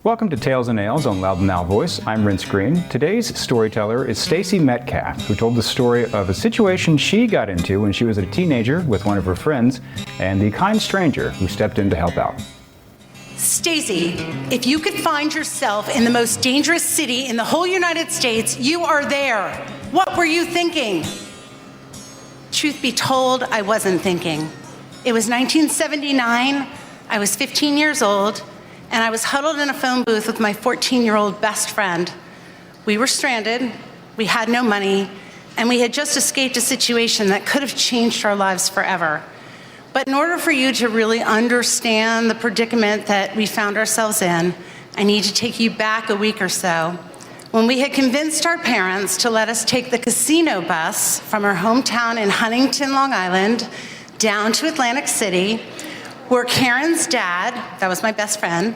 Welcome to Tales and Nails on Loudoun Now Voice. I'm Renss Greene. Today's storyteller is Stacey Metcalfe, who told the story of a situation she got into when she was a teenager with one of her friends and the kind stranger who stepped in to help out. Stacey, if you could find yourself in the most dangerous city in the whole United States, you are there. What were you thinking? Truth be told, I wasn't thinking. It was 1979. I was 15 years old. And I was huddled in a phone booth with my 14-year-old best friend. We were stranded, we had no money, and we had just escaped a situation that could have changed our lives forever. But in order for you to really understand the predicament that we found ourselves in, I need to take you back a week or so, when we had convinced our parents to let us take the casino bus from our hometown in Huntington, Long Island, down to Atlantic City, where Karen's dad, that was my best friend,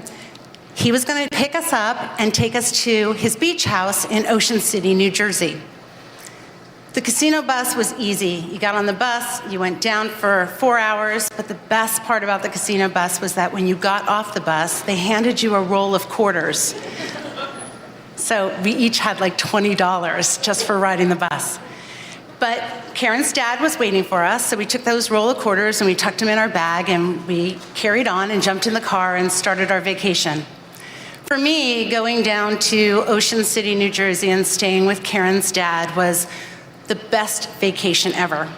he was gonna pick us up and take us to his beach house in Ocean City, New Jersey. The casino bus was easy. You got on the bus, you went down for 4 hours, but the best part about the casino bus was that when you got off the bus, they handed you a roll of quarters. So we each had like $20 just for riding the bus. But Karen's dad was waiting for us, so we took those roll of quarters and we tucked them in our bag and we carried on and jumped in the car and started our vacation. For me, going down to Ocean City, New Jersey and staying with Karen's dad was the best vacation ever.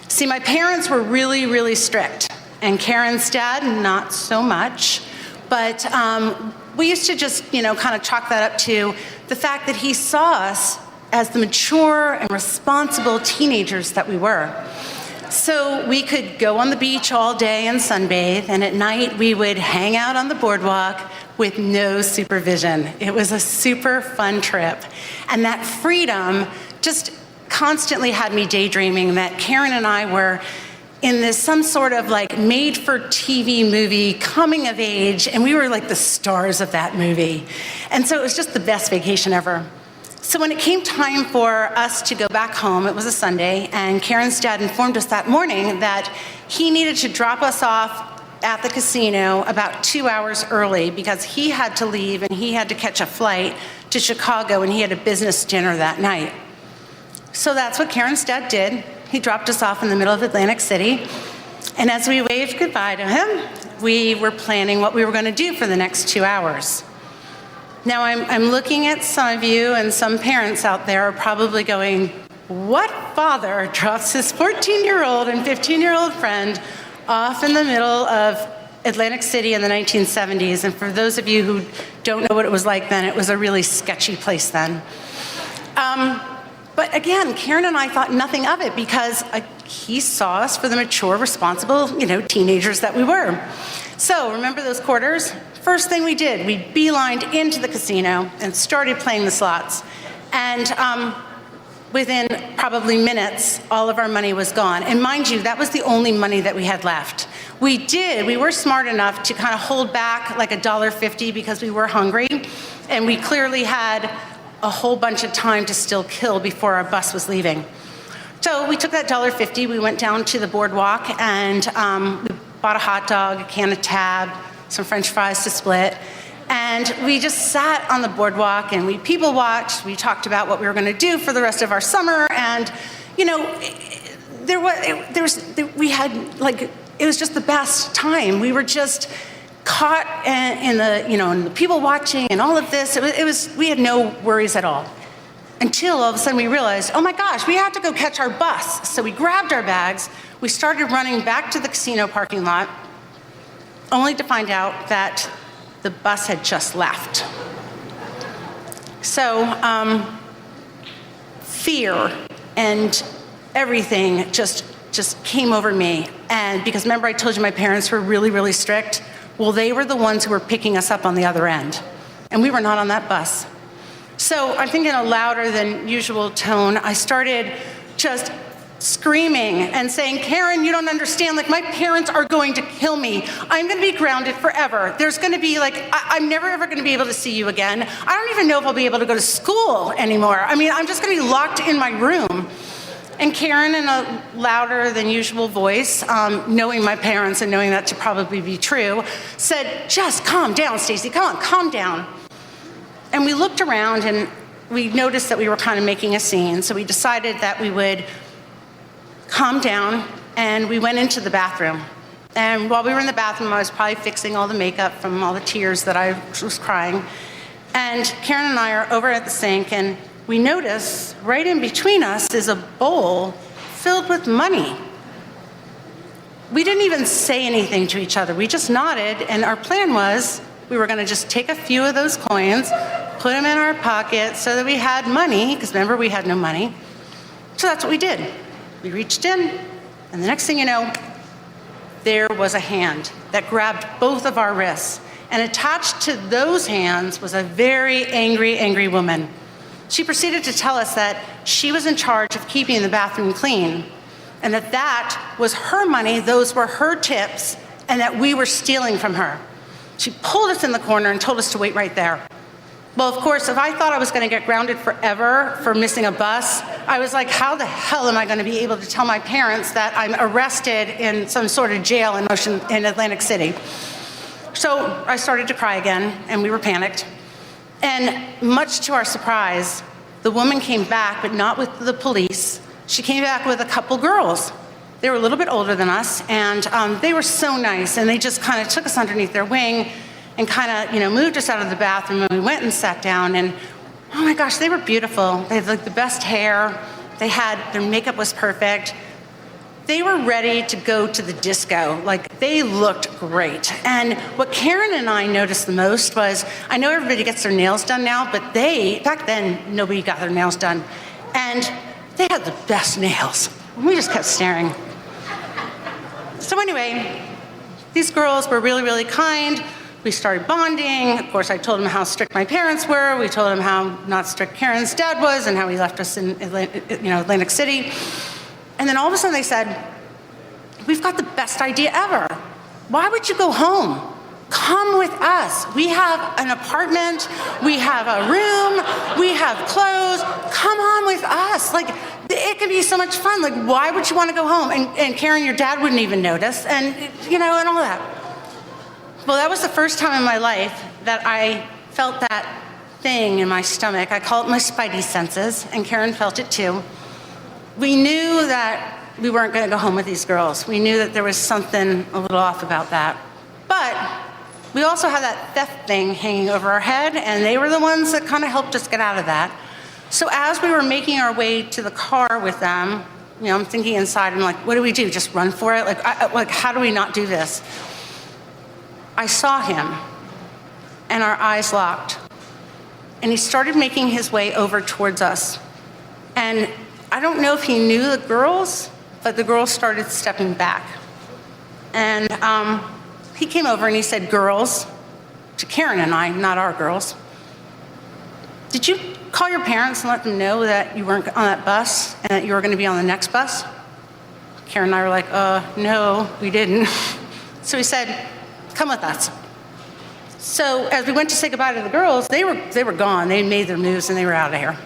See, my parents were really, really strict, and Karen's dad, not so much, but we used to just, kind of chalk that up to the fact that he saw us as the mature and responsible teenagers that we were. So we could go on the beach all day and sunbathe, and at night we would hang out on the boardwalk with no supervision. It was a super fun trip. And that freedom just constantly had me daydreaming that Karen and I were in this some sort of like made-for-TV movie, coming of age, and we were like the stars of that movie. And so it was just the best vacation ever. So when it came time for us to go back home, it was a Sunday, and Karen's dad informed us that morning that he needed to drop us off at the casino about 2 hours early because he had to leave and he had to catch a flight to Chicago and he had a business dinner that night. So that's what Karen's dad did. He dropped us off in the middle of Atlantic City, and as we waved goodbye to him, we were planning what we were going to do for the next 2 hours. Now, I'm looking at some of you, and some parents out there are probably going, what father drops his 14-year-old and 15-year-old friend off in the middle of Atlantic City in the 1970s? And for those of you who don't know what it was like then, it was a really sketchy place then. But again, Karen and I thought nothing of it because he saw us for the mature, responsible, teenagers that we were. So remember those quarters? First thing we did, we beelined into the casino and started playing the slots. And within probably minutes, all of our money was gone. And mind you, that was the only money that we had left. We were smart enough to kind of hold back like $1.50 because we were hungry. And we clearly had a whole bunch of time to still kill before our bus was leaving. So we took that $1.50, we went down to the boardwalk and we bought a hot dog, a can of Tab, some French fries to split, and we just sat on the boardwalk and we people watched. We talked about what we were going to do for the rest of our summer, and it was just the best time. We were just caught in the people watching and all of this. We had no worries at all. Until all of a sudden we realized, oh my gosh, we have to go catch our bus. So we grabbed our bags, we started running back to the casino parking lot, only to find out that the bus had just left. So fear and everything just came over me. And because remember I told you my parents were really, really strict? Well, they were the ones who were picking us up on the other end. And we were not on that bus. So I think in a louder than usual tone, I started just screaming and saying, Karen, you don't understand, my parents are going to kill me. I'm gonna be grounded forever. There's gonna be I'm never ever gonna be able to see you again. I don't even know if I'll be able to go to school anymore. I'm just gonna be locked in my room. And Karen, in a louder than usual voice, knowing my parents and knowing that to probably be true, said, "Just calm down, Stacey, come on, calm down." And we looked around and we noticed that we were kind of making a scene, so we decided that we would calm down, and we went into the bathroom. And while we were in the bathroom, I was probably fixing all the makeup from all the tears that I was crying. And Karen and I are over at the sink, and we notice right in between us is a bowl filled with money. We didn't even say anything to each other. We just nodded, and our plan was we were gonna just take a few of those coins, put them in our pocket so that we had money, because remember, we had no money. So that's what we did. We reached in, and the next thing you know, there was a hand that grabbed both of our wrists. And attached to those hands was a very angry, angry woman. She proceeded to tell us that she was in charge of keeping the bathroom clean, and that that was her money, those were her tips, and that we were stealing from her. She pulled us in the corner and told us to wait right there. Well, of course, if I thought I was gonna get grounded forever for missing a bus, I was like, how the hell am I gonna be able to tell my parents that I'm arrested in some sort of jail in Atlantic City? So I started to cry again, and we were panicked. And much to our surprise, the woman came back, but not with the police. She came back with a couple girls. They were a little bit older than us, and they were so nice, and they just kind of took us underneath their wing and kind of, moved us out of the bathroom, and we went and sat down, and oh my gosh, they were beautiful. They had like the best hair. Their makeup was perfect. They were ready to go to the disco. Like, they looked great. And what Karen and I noticed the most was, I know everybody gets their nails done now, but back then, nobody got their nails done. And they had the best nails. And we just kept staring. So anyway, these girls were really, really kind. We started bonding. Of course, I told them how strict my parents were. We told them how not strict Karen's dad was and how he left us in Atlantic City. And then all of a sudden they said, "We've got the best idea ever. Why would you go home? Come with us. We have an apartment, we have a room, we have clothes. Come on with us. Like, it can be so much fun. Like, why would you want to go home?" And Karen, your dad wouldn't even notice, and and all that. Well, that was the first time in my life that I felt that thing in my stomach. I call it my spidey senses, and Karen felt it too. We knew that we weren't going to go home with these girls. We knew that there was something a little off about that. But we also had that theft thing hanging over our head, and they were the ones that kind of helped us get out of that. So as we were making our way to the car with them, I'm thinking inside, I'm like, what do we do? Just run for it? Like, how do we not do this? I saw him, and our eyes locked. And he started making his way over towards us. And I don't know if he knew the girls, but the girls started stepping back. And he came over and he said, "Girls," to Karen and I, not our girls, "did you call your parents and let them know that you weren't on that bus and that you were going to be on the next bus?" Karen and I were like, no, we didn't. So he said, "Come with us." So as we went to say goodbye to the girls, they were gone. They made their moves and they were out of here.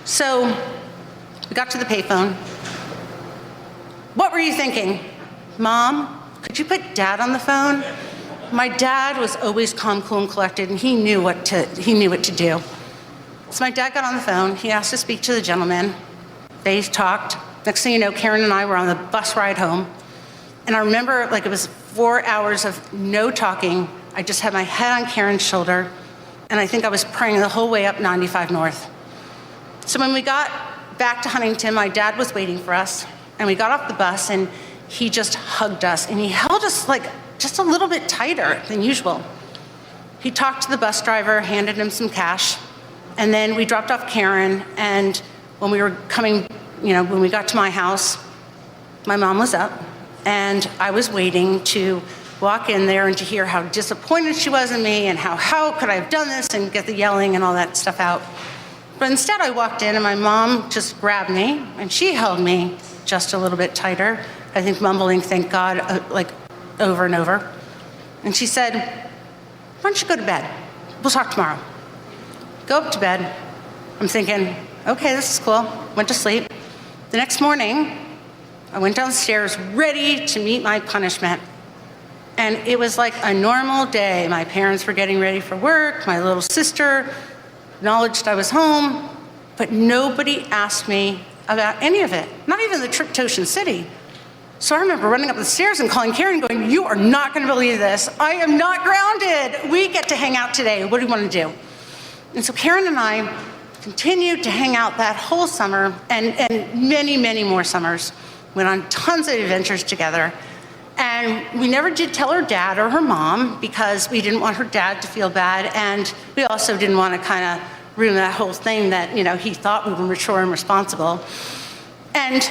So we got to the payphone. "What were you thinking?" "Mom, could you put Dad on the phone?" My dad was always calm, cool, and collected, and he knew what to do. So my dad got on the phone. He asked to speak to the gentleman. They talked. Next thing you know, Karen and I were on the bus ride home. And I remember, like, it was 4 hours of no talking. I just had my head on Karen's shoulder, and I think I was praying the whole way up 95 North. So when we got back to Huntington, my dad was waiting for us, and we got off the bus, and he just hugged us, and he held us like just a little bit tighter than usual. He talked to the bus driver, handed him some cash, and then we dropped off Karen, and when we were coming, when we got to my house, my mom was up, and I was waiting to walk in there and to hear how disappointed she was in me and how could I have done this, and get the yelling and all that stuff out. But instead I walked in and my mom just grabbed me and she held me just a little bit tighter, I think mumbling, "Thank God," like over and over. And she said, "Why don't you go to bed? We'll talk tomorrow." Go up to bed. I'm thinking, okay, this is cool. Went to sleep. The next morning, I went downstairs ready to meet my punishment. And it was like a normal day. My parents were getting ready for work. My little sister acknowledged I was home, but nobody asked me about any of it, not even the trip to Ocean City. So I remember running up the stairs and calling Karen going, "You are not gonna believe this. I am not grounded. We get to hang out today. What do you wanna do?" And so Karen and I continued to hang out that whole summer and many, many more summers. Went on tons of adventures together. And we never did tell her dad or her mom because we didn't want her dad to feel bad. And we also didn't want to kind of ruin that whole thing that, you know, he thought we were mature and responsible. And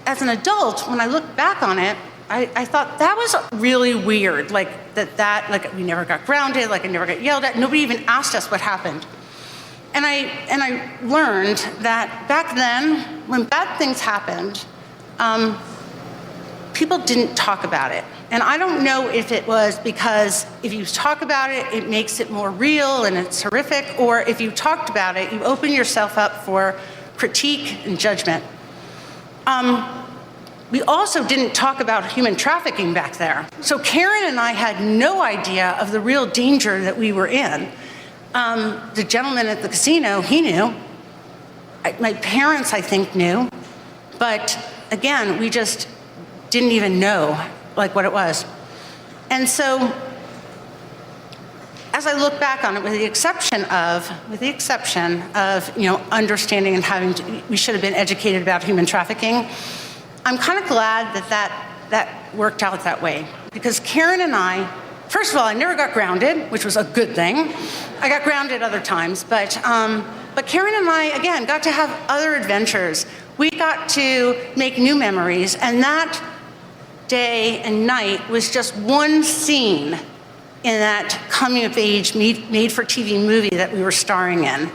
as an adult, when I look back on it, I thought that was really weird. Like like we never got grounded, like I never got yelled at. Nobody even asked us what happened. And I learned that back then, when bad things happened, people didn't talk about it. And I don't know if it was because if you talk about it, it makes it more real and it's horrific, or if you talked about it, you open yourself up for critique and judgment. We also didn't talk about human trafficking back there. So Karen and I had no idea of the real danger that we were in. The gentleman at the casino, he knew. My parents, I think, knew. But again, we just didn't even know like what it was. And so as I look back on it, with the exception of understanding and we should have been educated about human trafficking, I'm kind of glad that worked out that way. Because Karen and I, first of all, I never got grounded, which was a good thing. I got grounded other times, but Karen and I, again, got to have other adventures. We got to make new memories, and that day and night was just one scene in that coming-of-age, made-for-TV movie that we were starring in.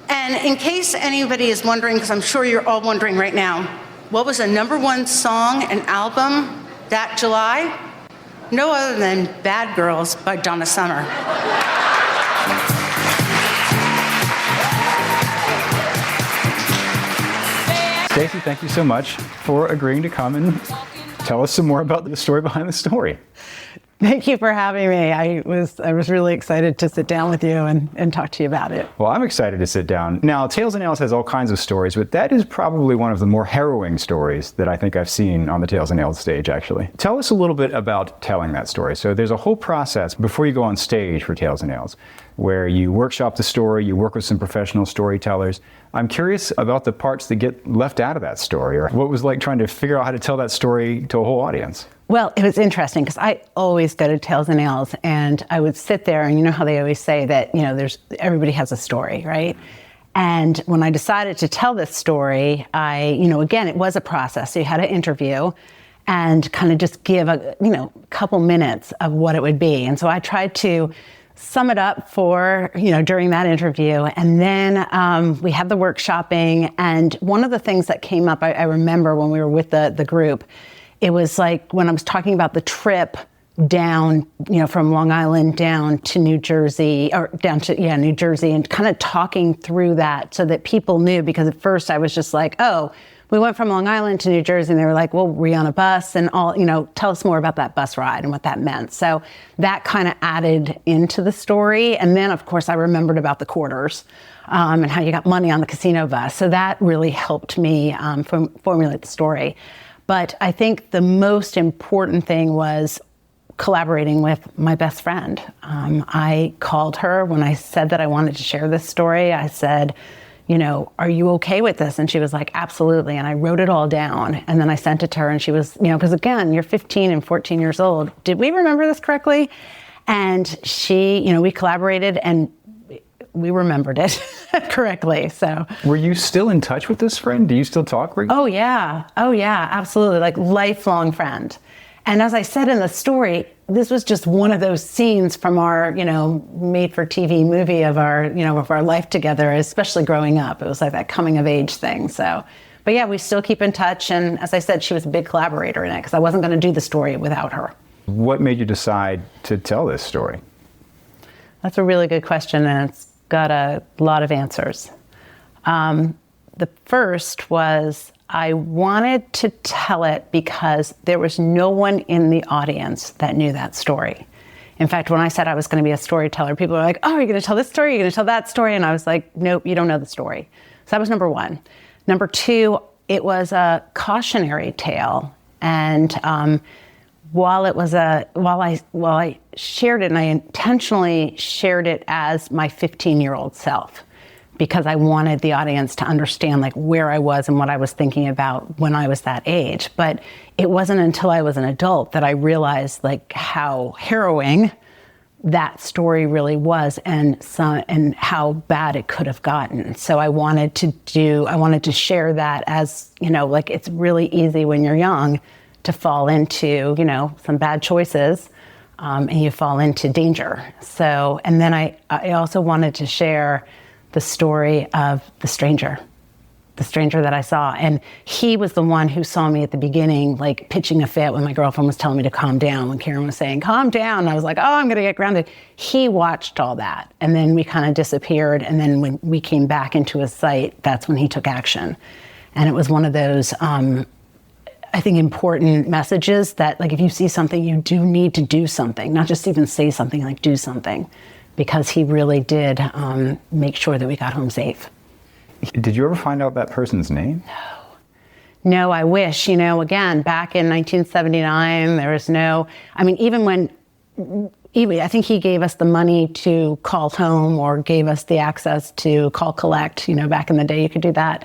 And in case anybody is wondering, because I'm sure you're all wondering right now, what was the #1 song and album that July? No other than Bad Girls by Donna Summer. Stacey, thank you so much for agreeing to come and tell us some more about the story behind the story. Thank you for having me. I was really excited to sit down with you and talk to you about it. Well, I'm excited to sit down. Now, Tales and Nails has all kinds of stories, but that is probably one of the more harrowing stories that I think I've seen on the Tales and Nails stage, actually. Tell us a little bit about telling that story. So there's a whole process before you go on stage for Tales and Nails, where you workshop the story, you work with some professional storytellers. I'm curious about the parts that get left out of that story, or what it was like trying to figure out how to tell that story to a whole audience. Well, it was interesting because I always go to Tales and Nails and I would sit there, and you know how they always say that, you know, everybody has a story, right? And when I decided to tell this story, again, it was a process. So you had to interview and kind of just give a couple minutes of what it would be. And so I tried to sum it up for, during that interview. And then we had the workshopping. And one of the things that came up, I remember when we were with the group, it was like when I was talking about the trip down, from Long Island down to New Jersey, New Jersey, and kind of talking through that so that people knew, because at first I was just like, oh, we went from Long Island to New Jersey, and they were like, well, were you on a bus? And all, tell us more about that bus ride and what that meant. So that kind of added into the story. And then, of course, I remembered about the quarters and how you got money on the casino bus. So that really helped me formulate the story. But I think the most important thing was collaborating with my best friend. I called her when I said that I wanted to share this story. I said, are you okay with this? And she was like, absolutely. And I wrote it all down. And then I sent it to her, and she was, because again, you're 15 and 14 years old. Did we remember this correctly? And she, we collaborated and we remembered it correctly. So, were you still in touch with this friend? Do you still talk regularly? Oh yeah, absolutely. Like lifelong friend. And as I said in the story, this was just one of those scenes from our, made-for-TV movie of our life together, especially growing up. It was like that coming-of-age thing. So, but yeah, we still keep in touch. And as I said, she was a big collaborator in it because I wasn't going to do the story without her. What made you decide to tell this story? That's a really good question, and it's got a lot of answers. The first was I wanted to tell it because there was no one in the audience that knew that story. In fact, when I said I was going to be a storyteller, people were like, oh, you're going to tell this story? You're going to tell that story? And I was like, nope, you don't know the story. So that was number one. Number two, it was a cautionary tale. And while I shared it, and I intentionally shared it as my 15-year-old self, because I wanted the audience to understand like where I was and what I was thinking about when I was that age. But it wasn't until I was an adult that I realized like how harrowing that story really was and how bad it could have gotten. So I wanted to share that as, like it's really easy when you're young to fall into, some bad choices, and you fall into danger. So, and then I also wanted to share the story of the stranger that I saw. And he was the one who saw me at the beginning, like pitching a fit when my girlfriend was telling me to calm down, when Karen was saying, calm down. And I was like, oh, I'm gonna get grounded. He watched all that. And then we kind of disappeared. And then when we came back into his sight, that's when he took action. And it was one of those, I think, important messages that like, if you see something, you do need to do something, not just even say something, like do something. Because he really did make sure that we got home safe. Did you ever find out that person's name? No, I wish. Again, back in 1979, there was no, even I think he gave us the money to call home or gave us the access to call collect. Back in the day, you could do that,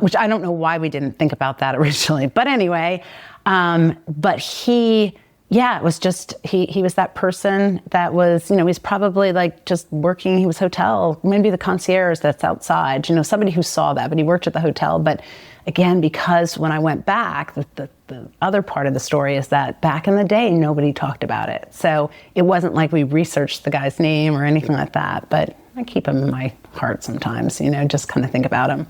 which I don't know why we didn't think about that originally. But anyway, but it was just, he was that person that was, he's probably like just working, he was hotel, maybe the concierge that's outside, somebody who saw that, but he worked at the hotel. But again, because when I went back, the other part of the story is that back in the day, nobody talked about it. So it wasn't like we researched the guy's name or anything like that, but I keep him in my heart sometimes, just kind of think about him.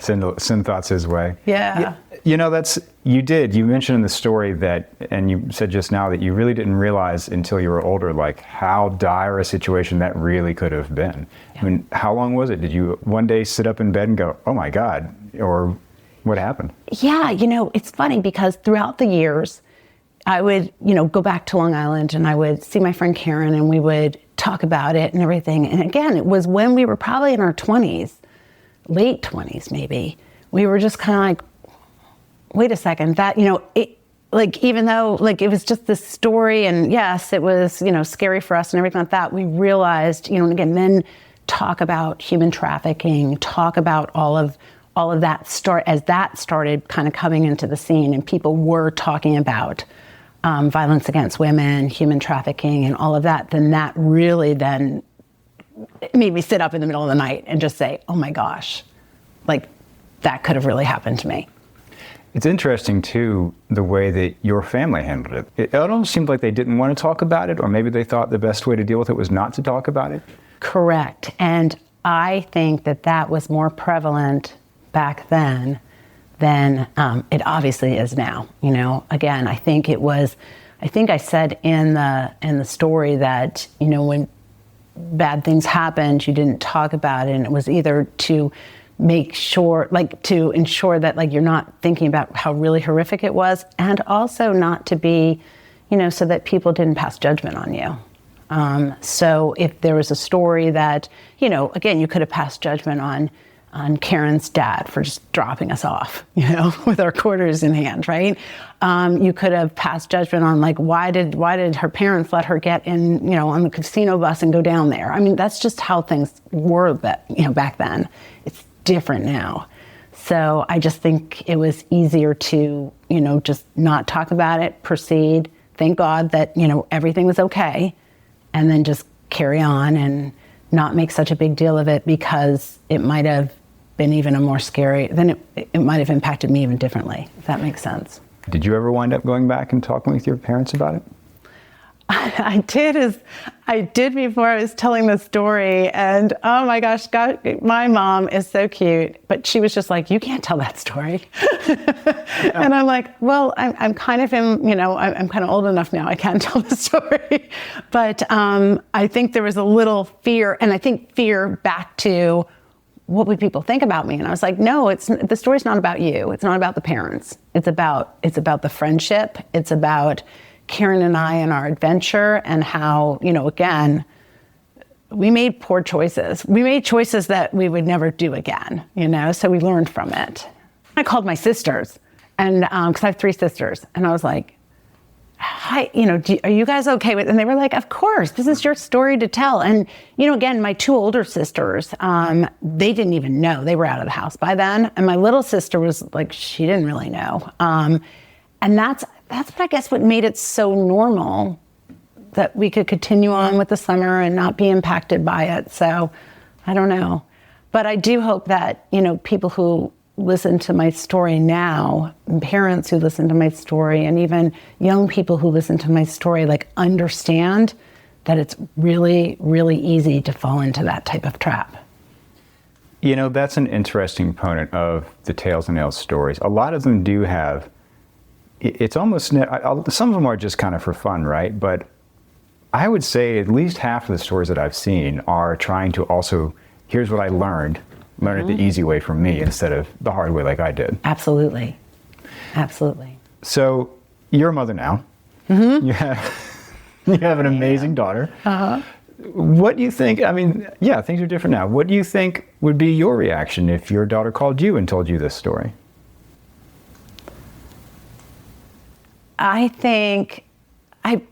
Send thoughts his way. Yeah. You mentioned in the story that, and you said just now that you really didn't realize until you were older, like how dire a situation that really could have been. Yeah. How long was it? Did you one day sit up in bed and go, oh my God, or what happened? Yeah, it's funny because throughout the years, I would, go back to Long Island and I would see my friend Karen and we would talk about it and everything. And again, it was when we were probably in our 20s, late 20s maybe, we were just kind of like, wait a second, that, it, like, even though like it was just this story and yes, it was, scary for us and everything like that, we realized, and again, then talk about human trafficking, talk about all of that as that started kind of coming into the scene and people were talking about violence against women, human trafficking and all of that, then that really then it made me sit up in the middle of the night and just say, oh my gosh, like that could have really happened to me. It's interesting too, the way that your family handled it. It almost seemed like they didn't want to talk about it, or maybe they thought the best way to deal with it was not to talk about it. Correct. And I think that was more prevalent back then than it obviously is now. Again, I think I said in the story that, when bad things happened, you didn't talk about it, and it was either to make sure, like to ensure that like you're not thinking about how really horrific it was, and also not to be, so that people didn't pass judgment on you. So if there was a story that, again, you could have passed judgment on Karen's dad for just dropping us off, with our quarters in hand, right? You could have passed judgment on like, why did her parents let her get in, on the casino bus and go down there? That's just how things were back then. It's different now. So I just think it was easier to, just not talk about it, proceed, thank God that, everything was okay, and then just carry on and not make such a big deal of it, because it might have been even a more scary, then it might have impacted me even differently, if that makes sense. Did you ever wind up going back and talking with your parents about it? I did before I was telling the story, and oh my gosh, God, my mom is so cute, but she was just like, you can't tell that story. And I'm like, well, I'm kind of I'm kind of old enough now, I can tell the story. But I think there was a little fear, and I think fear back to what would people think about me? And I was like, no, the story's not about you. It's not about the parents. It's about the friendship. It's about Karen and I and our adventure, and how, again, we made poor choices. We made choices that we would never do again, so we learned from it. I called my sisters, and because I have 3 sisters, and I was like, hi, are you guys okay with it? And they were like, of course, this is your story to tell. And, again, my 2 older sisters, they didn't even know. They were out of the house by then. And my little sister was like, she didn't really know. And that's what I guess what made it so normal that we could continue on with the summer and not be impacted by it. So I don't know. But I do hope that, people who listen to my story now, parents who listen to my story, and even young people who listen to my story, understand that it's really, really easy to fall into that type of trap. That's an interesting component of the Tails and Nails stories. A lot of them do have, it's almost, some of them are just kind of for fun, right? But I would say at least half of the stories that I've seen are trying to also, here's what I learned it the easy way from me instead of the hard way like I did. Absolutely. Absolutely. So you're a mother now. Mm-hmm. You have an amazing daughter. Uh-huh. What do you think, things are different now. What do you think would be your reaction if your daughter called you and told you this story? I think I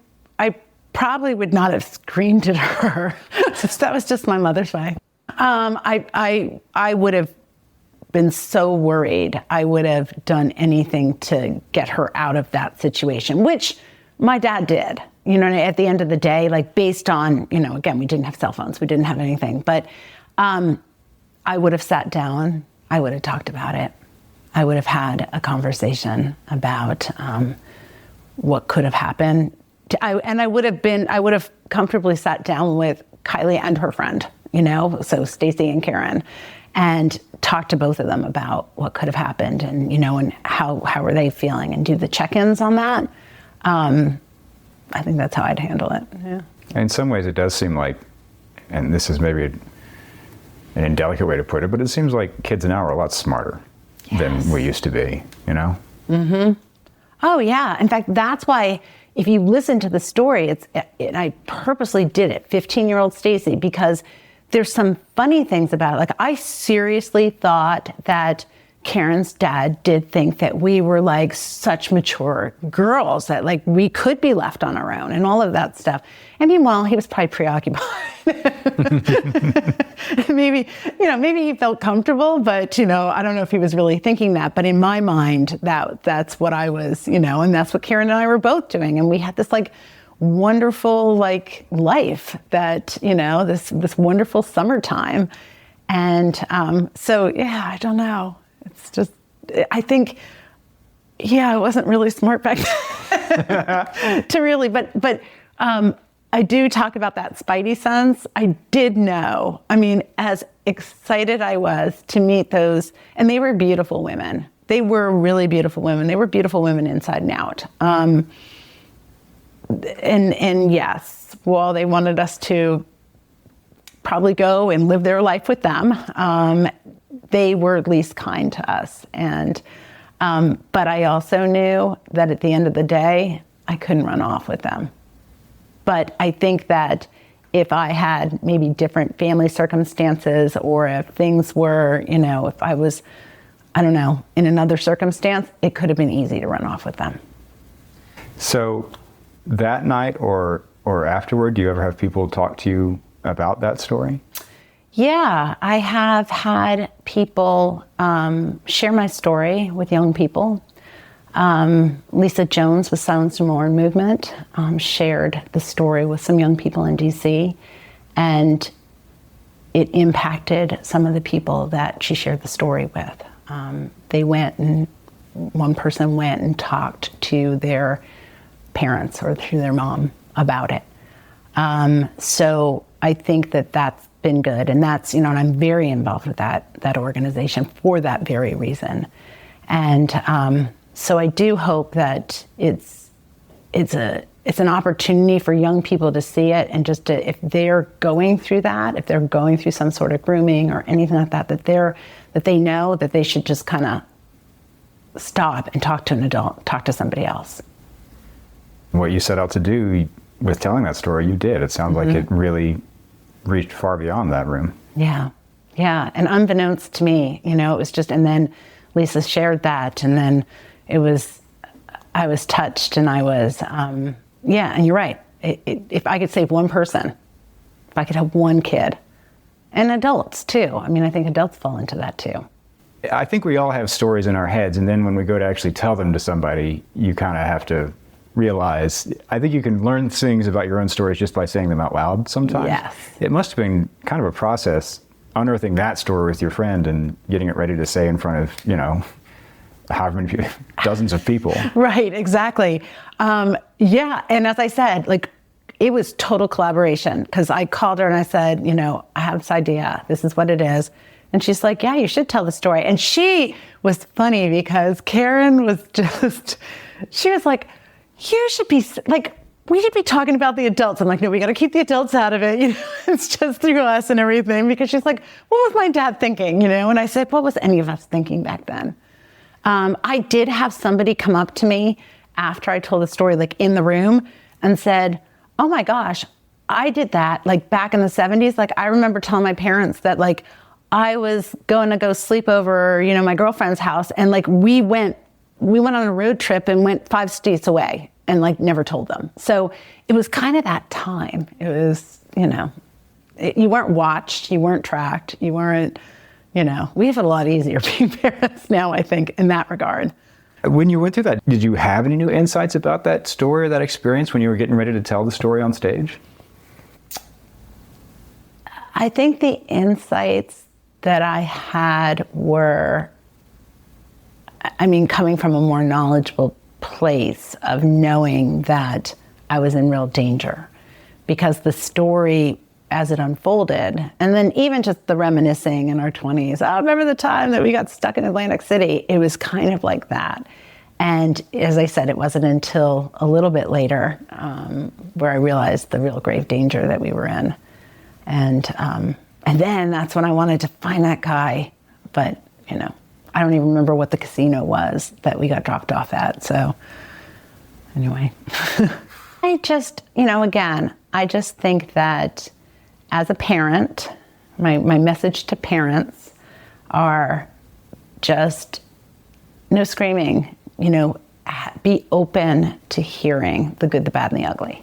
probably would not have screamed at her. That was just my mother's way. I would have been so worried. I would have done anything to get her out of that situation, which my dad did. At the end of the day, based on, again, we didn't have cell phones, we didn't have anything, but I would have sat down, I would have talked about it. I would have had a conversation about what could have happened. I would have comfortably sat down with Kylie and her friend, so Stacey and Karen, and talk to both of them about what could have happened, and and how are they feeling, and do the check-ins on that. I think that's how I'd handle it. Yeah. In some ways, it does seem like, and this is maybe an indelicate way to put it, but it seems like kids now are a lot smarter than we used to be. Mm-hmm. Oh yeah. In fact, that's why if you listen to the story, and I purposely did it, 15-year-old Stacey, because there's some funny things about it. I seriously thought that Karen's dad did think that we were such mature girls, that we could be left on our own and all of that stuff. And meanwhile, he was probably preoccupied. Maybe he felt comfortable, but, I don't know if he was really thinking that. But in my mind, that's what I was, and that's what Karen and I were both doing. And we had this wonderful life that, this wonderful summertime. And so, yeah, I don't know. It's just, I think, I wasn't really smart back then to really, but I do talk about that spidey sense. I did know, as excited I was to meet those, and they were beautiful women. They were really beautiful women. They were beautiful women inside and out. And yes, while they wanted us to probably go and live their life with them, they were at least kind to us. And, but I also knew that at the end of the day, I couldn't run off with them. But I think that if I had maybe different family circumstances, or if things were, if I was, I don't know, in another circumstance, it could have been easy to run off with them. So that night or afterward, do you ever have people talk to you about that story? Yeah, I have had people share my story with young people. Lisa Jones with Silence No More Movement shared the story with some young people in DC, and it impacted some of the people that she shared the story with. One person went and talked to their parents or to their mom about it. So I think that that's been good, and that's, and I'm very involved with that organization for that very reason. And so I do hope that it's it's an opportunity for young people to see it, and just to, if they're going through that, if they're going through some sort of grooming or anything like that, that they know that they should just kind of stop and talk to an adult, talk to somebody else. What you set out to do with telling that story, you did. It sounds like it really reached far beyond that room. Yeah. Yeah. And unbeknownst to me, it was just, and then Lisa shared that, and then I was touched, and I was, yeah, and you're right. If I could save one person, if I could help one kid, and adults too. I mean, I think adults fall into that too. I think we all have stories in our heads, and then when we go to actually tell them to somebody, you kind of have to realize, I think you can learn things about your own stories just by saying them out loud sometimes. Yes. It must have been kind of a process, unearthing that story with your friend and getting it ready to say in front of, however many people, dozens of people. Right, exactly. Yeah, and as I said, it was total collaboration, because I called her and I said, I have this idea, this is what it is. And she's like, yeah, you should tell the story. And she was funny, because Karen was she was like, you should be, we should be talking about the adults. I'm like, no, we got to keep the adults out of it. It's just through us and everything. Because she's like, what was my dad thinking? And I said, what was any of us thinking back then? I did have somebody come up to me after I told the story, in the room, and said, oh my gosh, I did that back in the 70s. I remember telling my parents that I was going to go sleep over, my girlfriend's house, and we went on a road trip and went 5 states away, and never told them. So it was kind of that time. It was, you weren't watched, you weren't tracked, you weren't, we have it a lot easier being parents now, I think, in that regard. When you went through that, did you have any new insights about that story or that experience when you were getting ready to tell the story on stage? I think the insights that I had were, coming from a more knowledgeable place of knowing that I was in real danger, because the story as it unfolded, and then even just the reminiscing in our 20s, I remember the time that we got stuck in Atlantic City. It was kind of like that. And as I said, it wasn't until a little bit later where I realized the real grave danger that we were in. And then that's when I wanted to find that guy. But, I don't even remember what the casino was that we got dropped off at. So anyway, I just, again, I just think that as a parent, my message to parents are just no screaming, be open to hearing the good, the bad, and the ugly.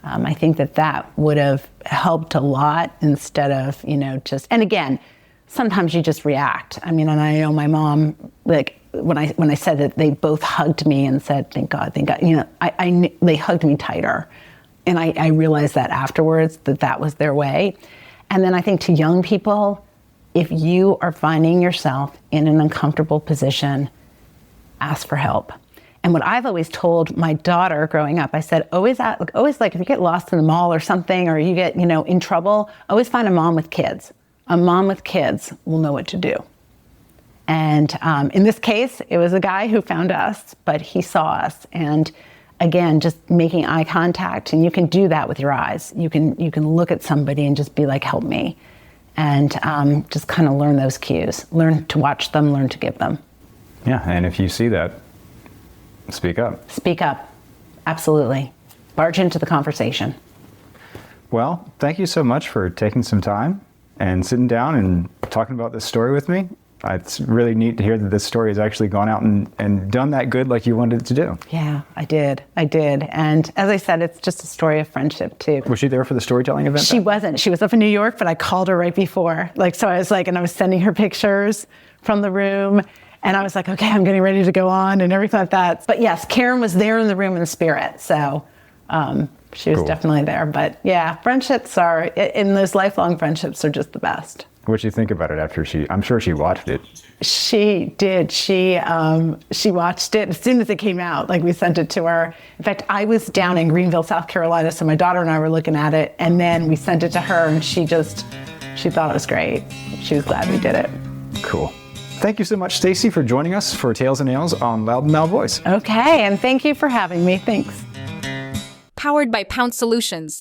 I think that would have helped a lot, instead of, just, and again, sometimes you just react. And I know my mom, when I said that, they both hugged me and said, thank God, they hugged me tighter. And I realized that afterwards, that was their way. And then I think to young people, if you are finding yourself in an uncomfortable position, ask for help. And what I've always told my daughter growing up, I said, always if you get lost in the mall or something, or you get, in trouble, always find a mom with kids. A mom with kids will know what to do. And in this case, it was a guy who found us, but he saw us. And again, just making eye contact, and you can do that with your eyes. You can look at somebody and just be like, help me. And just kind of learn those cues. Learn to watch them, learn to give them. Yeah, and if you see that, speak up. Speak up. Absolutely. Barge into the conversation. Well, thank you so much for taking some time and sitting down and talking about this story with me. It's really neat to hear that this story has actually gone out and done that good like you wanted it to do. Yeah, I did. And as I said, it's just a story of friendship too. Was she there for the storytelling event? She wasn't. She was up in New York, but I called her right before. So I was and I was sending her pictures from the room. And I was like, okay, I'm getting ready to go on and everything like that. But yes, Karen was there in the room in spirit. So she was definitely there. But yeah, friendships in those lifelong friendships are just the best. What'd you think about it after I'm sure she watched it. She did. She watched it as soon as it came out. We sent it to her. In fact, I was down in Greenville, South Carolina, so my daughter and I were looking at it, and then we sent it to her, and she thought it was great. She was glad we did it. Cool. Thank you so much, Stacey, for joining us for Tales and Nails on Loudoun Now Voice. Okay, and thank you for having me. Thanks. powered by Pounce Solutions.